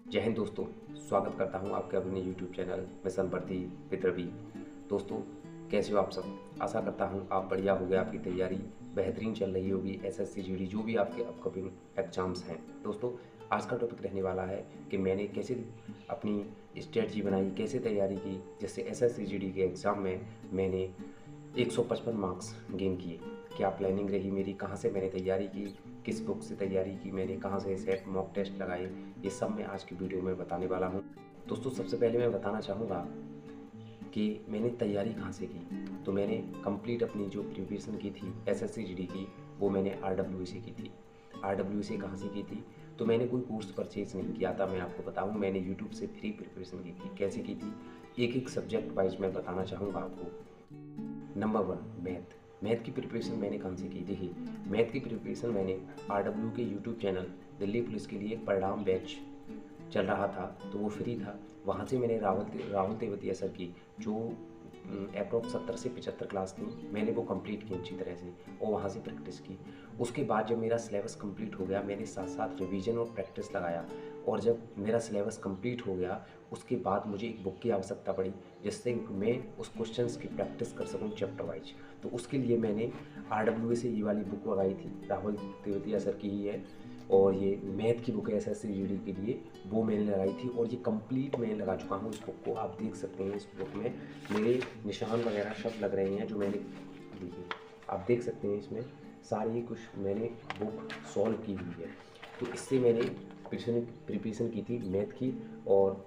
जय हिंद दोस्तों। स्वागत करता हूं आपके अपने YouTube चैनल मिशन भर्ती विद रवि। दोस्तों, कैसे हो आप सब। आशा करता हूं आप बढ़िया हो गए, आपकी तैयारी बेहतरीन चल रही होगी। एसएससी जीडी जो भी आपके अपकमिंग एग्जाम्स हैं। दोस्तों, आज का टॉपिक रहने वाला है कि मैंने कैसे अपनी स्ट्रेटजी बनाई, कैसे तैयारी की, जिससे एसएससी जीडी के एग्ज़ाम में मैंने 155 मार्क्स गेन किए। क्या प्लानिंग रही मेरी, कहाँ से मैंने तैयारी की, किस बुक से तैयारी की मैंने, कहाँ से सेट मॉक टेस्ट लगाए, ये सब मैं आज की वीडियो में बताने वाला हूँ। दोस्तों, सबसे पहले मैं बताना चाहूँगा कि मैंने तैयारी कहाँ से की। तो मैंने कंप्लीट अपनी जो प्रिपरेशन की थी एसएससी जीडी की, वो मैंने आरडब्ल्यू से की थी। आरडब्ल्यू से कहाँ से की थी, तो मैंने कोई कोर्स परचेज नहीं किया था। मैं आपको बताऊँ, मैंने यूट्यूब से फ्री प्रिपरेशन की थी। कैसे की थी, एक एक सब्जेक्ट वाइज मैं बताना चाहूँगा आपको। Number 1, math. मैथ की प्रिपरेशन मैंने कहाँ से की। देखिए, मैथ की प्रिपरेशन मैंने आरडब्ल्यू के यूट्यूब चैनल दिल्ली पुलिस के लिए एक परिणाम बैच चल रहा था, तो वो फ्री था। वहाँ से मैंने राहुल तेवतिया सर की जो अप्रॉक्स 70 से 75 क्लास थी, मैंने वो कंप्लीट की अच्छी तरह से और वहाँ से प्रैक्टिस की। उसके बाद जब मेरा सिलेबस कंप्लीट हो गया, मैंने साथ साथ रिवीजन और प्रैक्टिस लगाया। और जब मेरा सिलेबस कंप्लीट हो गया, उसके बाद मुझे एक बुक की आवश्यकता पड़ी, जिससे मैं उस क्वेश्चंस की प्रैक्टिस कर सकूं चैप्टर वाइज। तो उसके लिए मैंने आरडब्ल्यू से ये वाली बुक मंगाई थी, राहुल तेवतिया सर की ही है, और ये मैथ की बुक है एसएससी जीडी के लिए, वो मैंने लगाई थी। और ये कंप्लीट मैं लगा चुका हूँ इस बुक को। आप देख सकते हैं इस बुक में मेरे निशान वगैरह सब लग रहे हैं, जो मैंने, देखिए आप देख सकते हैं इसमें सारी कुछ मैंने बुक सॉल्व की हुई है। तो इससे मैंने प्रिपरेशन की थी मैथ की, और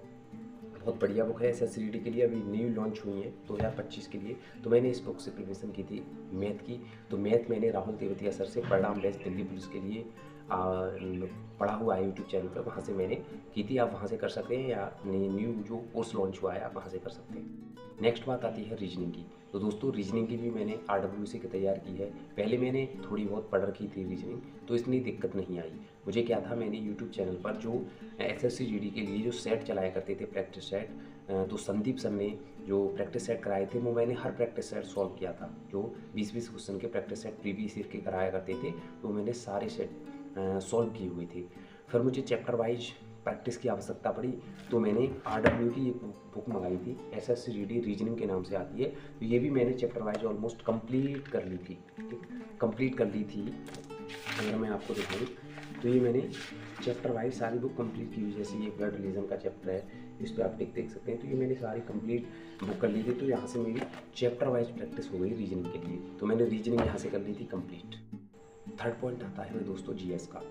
बहुत बढ़िया बुक है एसएससी जीडी के लिए, अभी न्यू लॉन्च हुई है 2025 के लिए। तो मैंने इस बुक से प्रिपरेशन की थी मैथ की। तो मैथ मैंने राहुल तेवतिया सर से परिणाम बैच दिल्ली पुलिस के लिए पढ़ा हुआ है यूट्यूब चैनल पर, वहाँ से मैंने की थी। आप वहाँ से कर सकते हैं, या न्यू जो कोर्स लॉन्च हुआ है आप वहाँ से कर सकते हैं। नेक्स्ट बात आती है रीजनिंग की। तो दोस्तों, रीजनिंग की भी मैंने आरडब्ल्यूसी की तैयार की है। पहले मैंने थोड़ी बहुत पढ़ रखी थी रीजनिंग, तो इतनी दिक्कत नहीं आई मुझे। क्या था, मैंने यूट्यूब चैनल पर जो एसएससी जीडी के लिए जो सेट चलाया करते थे, प्रैक्टिस सेट, तो संदीप सर ने जो प्रैक्टिस सेट कराए थे, वो मैंने हर प्रैक्टिस सेट सॉल्व किया था। जो 20-20 क्वेश्चन के प्रैक्टिस सेट प्रीवियस ईयर के कराया करते थे, तो मैंने सारे सेट सॉल्व की हुई थी। फिर मुझे चैप्टर वाइज प्रैक्टिस की आवश्यकता पड़ी, तो मैंने आरडब्ल्यू की एक बुक मंगाई थी, एसएससी जीडी रीजनिंग के नाम से आती है। तो ये भी मैंने चैप्टर वाइज ऑलमोस्ट कंप्लीट कर ली थी। ठीक, कंप्लीट कर ली थी। अगर मैं आपको दिखाऊँ, तो ये मैंने चैप्टर वाइज सारी बुक कंप्लीट की हुई। जैसे ये ब्लड रिलीजन का चैप्टर है, इस पर आप देख सकते हैं। तो ये मैंने सारी कंप्लीट बुक कर ली थी। तो यहाँ से मेरी चैप्टर वाइज प्रैक्टिस हो गई रीजनिंग के लिए। तो मैंने रीजनिंग यहाँ से कर ली थी कंप्लीट। थर्ड पॉइंट आता है दोस्तों जीएस का।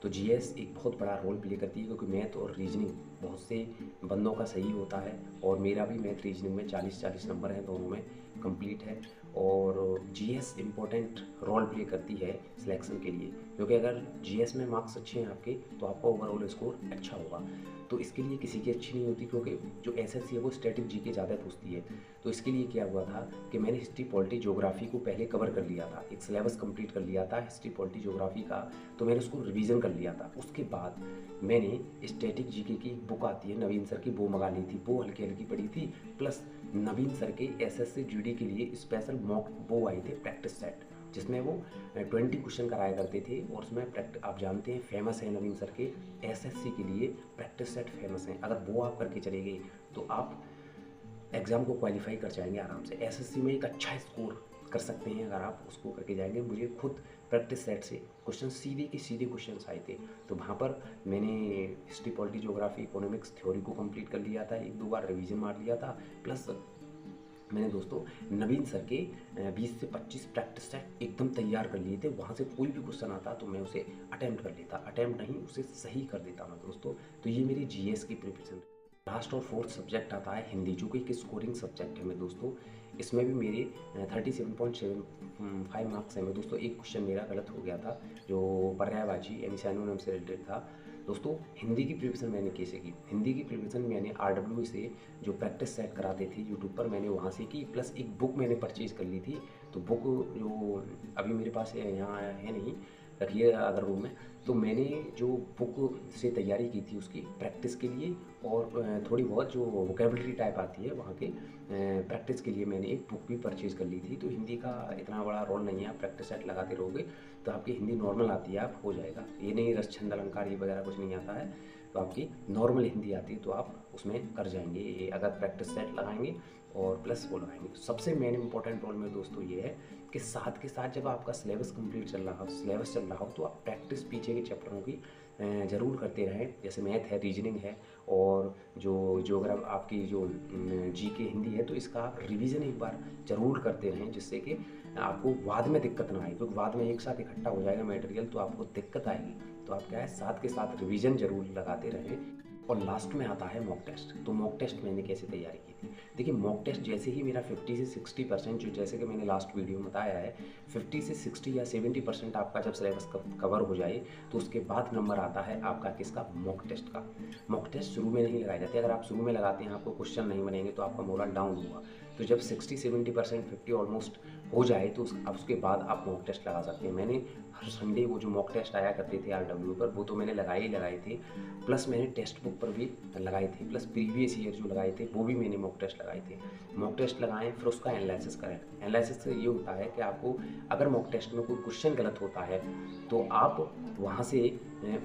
तो जीएस एक बहुत बड़ा रोल प्ले करती है, क्योंकि मैथ और रीजनिंग बहुत से बंदों का सही होता है, और मेरा भी मैथ रीजनिंग में 40-40 नंबर है, दोनों में कंप्लीट है। और जीएस इम्पोर्टेंट रोल प्ले करती है सिलेक्शन के लिए, क्योंकि अगर जीएस में मार्क्स अच्छे हैं आपके, तो आपका ओवरऑल स्कोर अच्छा होगा। तो इसके लिए किसी की अच्छी नहीं होती, क्योंकि जो एसएससी है वो स्टैटिक जीके ज़्यादा पूछती है। तो इसके लिए क्या हुआ था कि मैंने हिस्ट्री, पॉलिटी, ज्योग्राफी को पहले कवर कर लिया था, एक सिलेबस कंप्लीट कर लिया था हिस्ट्री, पॉलिटी, ज्योग्राफी का। तो मैंने उसको रिवीजन कर लिया था। उसके बाद मैंने स्टैटिक जीके की बुक आती है नवीन सर की, वो मंगा ली थी। वो हल्की हल्की पड़ी थी, प्लस नवीन सर के एसएससी जीडी के लिए स्पेशल मॉक वो आए थे प्रैक्टिस सेट, जिसमें वो 20 क्वेश्चन कराया करते थे। और उसमें आप जानते हैं फेमस है नवीन सर के एसएससी के लिए प्रैक्टिस सेट फेमस हैं। अगर वो आप करके चले गए, तो आप एग्ज़ाम को क्वालिफाई कर जाएंगे आराम से। एसएससी में एक अच्छा स्कोर कर सकते हैं अगर आप उसको करके जाएंगे। मुझे खुद प्रैक्टिस सेट से क्वेश्चन सीधे के सीधे क्वेश्चन आए थे। तो वहाँ पर मैंने history, polity, geography, economics theory को कंप्लीट कर लिया था, 1-2 बार रिवीजन मार लिया था। प्लस मैंने दोस्तों नवीन सर के 20 से 25 प्रैक्टिस सेट एकदम तैयार कर लिए थे। वहाँ से कोई भी क्वेश्चन आता तो मैं उसे अटैम्प्ट कर लेता, अटैम्प्ट नहीं उसे सही कर देता मैं दोस्तों। तो ये मेरी जीएस की प्रिपरेशन। लास्ट और फोर्थ सब्जेक्ट आता है हिंदी, जो कि एक स्कोरिंग सब्जेक्ट है मेरे दोस्तों। इसमें भी मेरे 37.75 मार्क्स हैं मेरे दोस्तों। एक क्वेश्चन मेरा गलत हो गया था, जो पर्यायवाची यानी सैनोनिम से रिलेटेड था। दोस्तों, हिंदी की प्रिपरेशन मैंने कैसे की। हिंदी की प्रिपरेशन मैंने आरडब्ल्यू से जो प्रैक्टिस सेट कराते थे यूट्यूब पर, मैंने वहाँ से की। प्लस एक बुक मैंने परचेज़ कर ली थी। तो बुक जो अभी मेरे पास यहाँ है नहीं, रखिए अगर रूम में। तो मैंने जो बुक से तैयारी की थी उसकी प्रैक्टिस के लिए, और थोड़ी बहुत जो वोकेबलरी टाइप आती है वहाँ के प्रैक्टिस के लिए मैंने एक बुक भी परचेज़ कर ली थी। तो हिंदी का इतना बड़ा रोल नहीं है, आप प्रैक्टिस सेट लगाते रहोगे तो आपकी हिंदी नॉर्मल आती है, आप हो जाएगा। ये नहीं रस, छंद, अलंकार ये वगैरह कुछ नहीं आता है। तो आपकी नॉर्मल हिंदी आती है तो आप उसमें कर जाएंगे। ये अगर प्रैक्टिस सेट लगाएंगे और प्लस वो लगाएंगे। सबसे मेन इंपॉर्टेंट रोल में दोस्तों ये है कि साथ के साथ जब आपका सिलेबस कंप्लीट चल रहा हो, सिलेबस चल रहा हो, तो आप प्रैक्टिस पीछे के चैप्टरों की ज़रूर करते रहें। जैसे मैथ है, रीजनिंग है और जो ज्योग्राफी आपकी जो जीके हिंदी है, तो इसका आप रिवीजन एक बार ज़रूर करते रहें, जिससे कि आपको बाद में दिक्कत ना आए। क्योंकि बाद में एक साथ इकट्ठा हो जाएगा मटेरियल तो आपको दिक्कत आएगी। तो आप क्या है, साथ के साथ रिवीजन ज़रूर लगाते रहें। और लास्ट में आता है मॉक टेस्ट। तो मॉक टेस्ट मैंने कैसे तैयारी की थी? देखिए, मॉक टेस्ट जैसे ही मेरा 50 से 60% जो जैसे कि मैंने लास्ट वीडियो में बताया है, 50 से 60 या 70% आपका जब सिलेबस कवर हो जाए तो उसके बाद नंबर आता है आपका किसका? मॉक टेस्ट का। मॉक टेस्ट शुरू में नहीं लगाए जाते। अगर आप शुरू में लगाते हैं, आपको क्वेश्चन नहीं बनेंगे तो आपका मोरल डाउन होगा। तो जब 60-70%, 50 ऑलमोस्ट हो जाए तो उसके बाद आप मॉक टेस्ट लगा सकते हैं। मैंने हर संडे वो जो मॉक टेस्ट आया करते थे RW पर, वो तो मैंने लगाए थे। प्लस मैंने टेक्स्ट बुक पर भी लगाए थे, प्लस प्रीवियस ईयर जो लगाए थे वो भी मैंने मॉक टेस्ट लगाए थे। मॉक टेस्ट लगाएं, फिर उसका एनालिसिस करें। एनालिसिस से ये होता है कि आपको अगर मॉक टेस्ट में कोई क्वेश्चन गलत होता है तो आप वहाँ से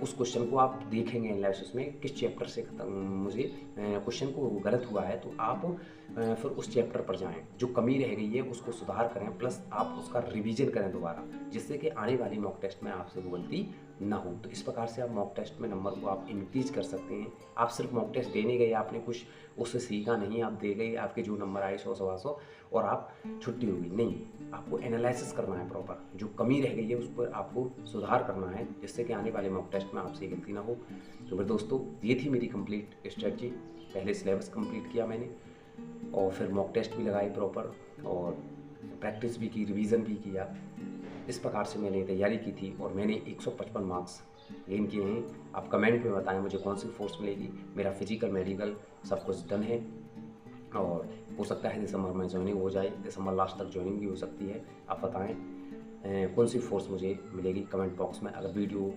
उस क्वेश्चन को आप देखेंगे एनालिसिस में किस चैप्टर से मुझे क्वेश्चन को गलत हुआ है, तो आप फिर उस चैप्टर पर जाएं, जो कमी रह गई है उसको सुधार करें, प्लस आप उसका रिवीजन करें दोबारा, जिससे कि आने वाली मॉक टेस्ट में आपसे वो गलती ना हो। तो इस प्रकार से आप मॉक टेस्ट में नंबर को आप इंक्रीज कर सकते हैं। आप सिर्फ मॉक टेस्ट देने गए, आपने कुछ उससे सीखा नहीं, आप दे गए, आपके जो नंबर आए 100-125 और आप छुट्टी हो गई, नहीं। आपको एनालिसिस करना है प्रॉपर, जो कमी रह गई है उस पर आपको सुधार करना है, जिससे कि आने वाले मॉक टेस्ट में आपसे गलती ना हो। तो फिर दोस्तों, ये थी मेरी कंप्लीट स्ट्रेटजी। पहले सिलेबस कंप्लीट किया मैंने और फिर मॉक टेस्ट भी लगाई प्रॉपर और प्रैक्टिस भी की, रिवीजन भी किया। इस प्रकार से मैंने तैयारी की थी और मैंने 155 मार्क्स गेन किए हैं। आप कमेंट में बताएं मुझे कौन सी फोर्स मिलेगी। मेरा फिजिकल, मेडिकल सब कुछ डन है और हो सकता है दिसंबर में ज्वाइनिंग हो जाए, दिसंबर लास्ट तक ज्वाइनिंग भी हो सकती है। आप बताएं कौन सी फोर्स मुझे मिलेगी कमेंट बॉक्स में। अगर वीडियो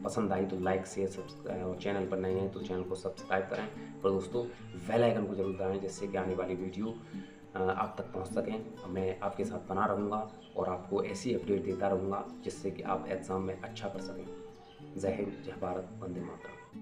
पसंद आई तो लाइक, शेयर, सब्सक्राइब और चैनल पर नए हैं तो चैनल को सब्सक्राइब करें और दोस्तों बेल आइकन को जरूर दबाएं, जिससे कि आने वाली वीडियो आप तक पहुंच सकें। मैं आपके साथ बना रहूँगा और आपको ऐसी अपडेट देता रहूँगा जिससे कि आप एग्ज़ाम में अच्छा कर सकें। जय हिंद, जय भारत, वंदे मातरम।